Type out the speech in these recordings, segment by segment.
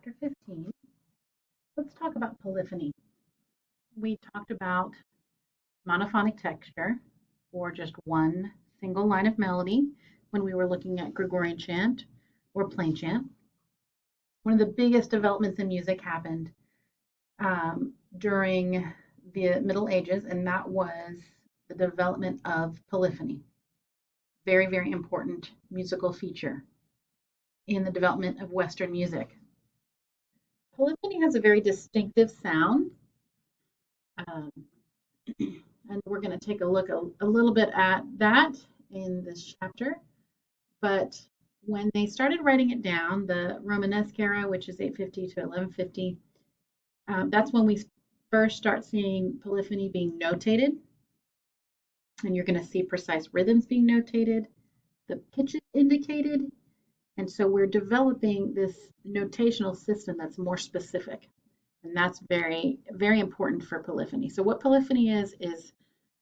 chapter 15. Let's talk about polyphony. We talked about monophonic texture, or just one single line of melody, when we were looking at Gregorian chant or plain chant. One of the biggest developments in music happened during the Middle Ages, and that was the development of polyphony. Very, very important musical feature in the development of Western music. Polyphony has a very distinctive sound, um, and we're going to take a look a little bit at that in this chapter. But when they started writing it down, the Romanesque era, which is 850 to 1150, that's when we first start seeing polyphony being notated. And you're going to see precise rhythms being notated, the pitches indicated. And so we're developing this notational system that's more specific. And that's very, very important for polyphony. So what polyphony is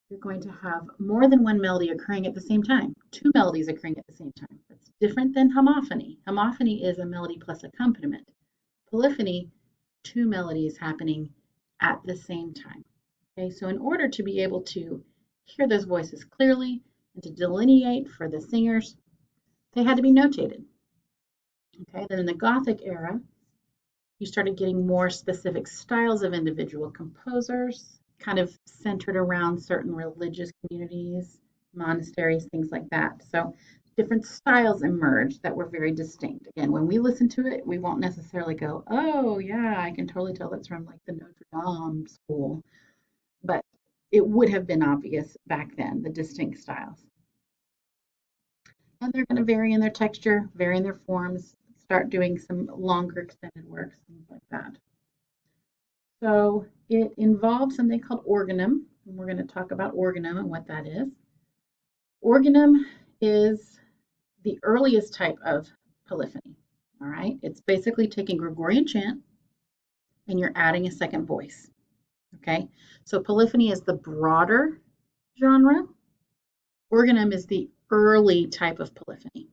you're going to have more than one melody occurring at the same time, two melodies occurring at the same time. It's different than homophony. Homophony is a melody plus accompaniment. Polyphony, two melodies happening at the same time. Okay, so in order to be able to hear those voices clearly and to delineate for the singers, they had to be notated. Okay, then in the Gothic era, you started getting more specific styles of individual composers, kind of centered around certain religious communities, monasteries, things like that. So different styles emerged that were very distinct. Again, when we listen to it, we won't necessarily go, oh yeah, I can totally tell that's from like the Notre Dame school. But it would have been obvious back then, the distinct styles. And they're going to vary in their texture, vary in their forms, start doing some longer extended works, things like that. So it involves something called organum, and we're going to talk about organum and what that is. Organum is the earliest type of polyphony, all right? It's basically taking Gregorian chant and you're adding a second voice, okay? So polyphony is the broader genre. Organum is the early type of polyphony.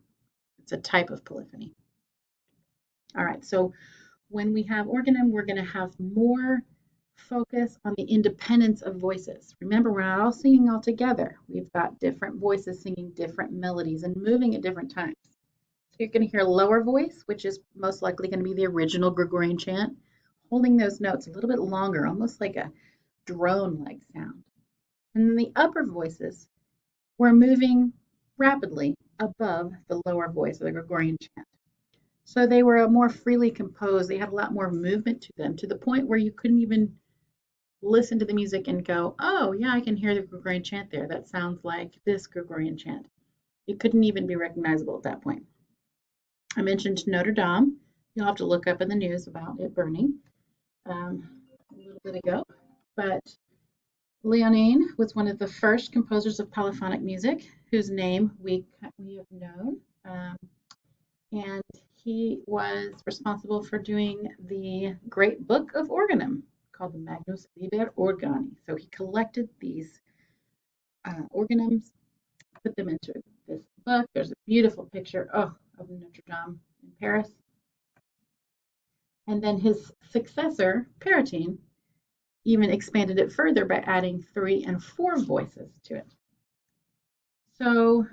It's a type of polyphony. All right, so when we have organum, we're going to have more focus on the independence of voices. Remember, we're not all singing all together. We've got different voices singing different melodies and moving at different times. So you're going to hear lower voice, which is most likely going to be the original Gregorian chant, holding those notes a little bit longer, almost like a drone-like sound. And then the upper voices, we're moving rapidly above the lower voice of the Gregorian chant. So they were more freely composed. They had a lot more movement to them, to the point where you couldn't even listen to the music and go, oh, yeah, I can hear the Gregorian chant there. That sounds like this Gregorian chant. It couldn't even be recognizable at that point. I mentioned Notre Dame. You'll have to look up in the news about it burning a little bit ago. But Léonin was one of the first composers of polyphonic music, whose name we have known. And he was responsible for doing the great book of organum called the Magnus Liber Organi. So he collected these organums, put them into this book. There's a beautiful picture of Notre Dame in Paris. And then his successor, Pérotin, even expanded it further by adding 3 and 4 voices to it. So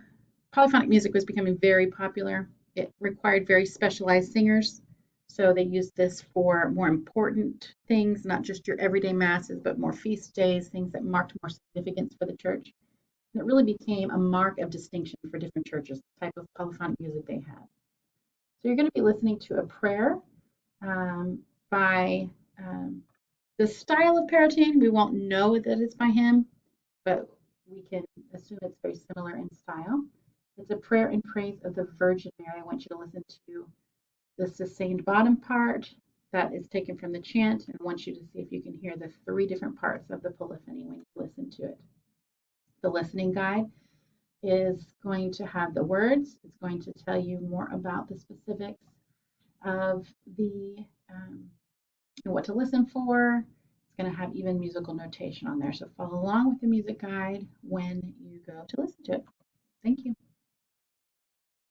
polyphonic music was becoming very popular. It required very specialized singers, so they used this for more important things, not just your everyday masses, but more feast days, things that marked more significance for the church. And it really became a mark of distinction for different churches, the type of polyphonic music they had. So you're going to be listening to a prayer by the style of Pérotin. We won't know that it's by him, but we can assume it's very similar in style. It's a prayer in praise of the Virgin Mary. I want you to listen to the sustained bottom part that is taken from the chant, and I want you to see if you can hear the 3 different parts of the polyphony when you listen to it. The listening guide is going to have the words. It's going to tell you more about the specifics of the what to listen for. It's going to have even musical notation on there. So follow along with the music guide when you go to listen to it. Thank you.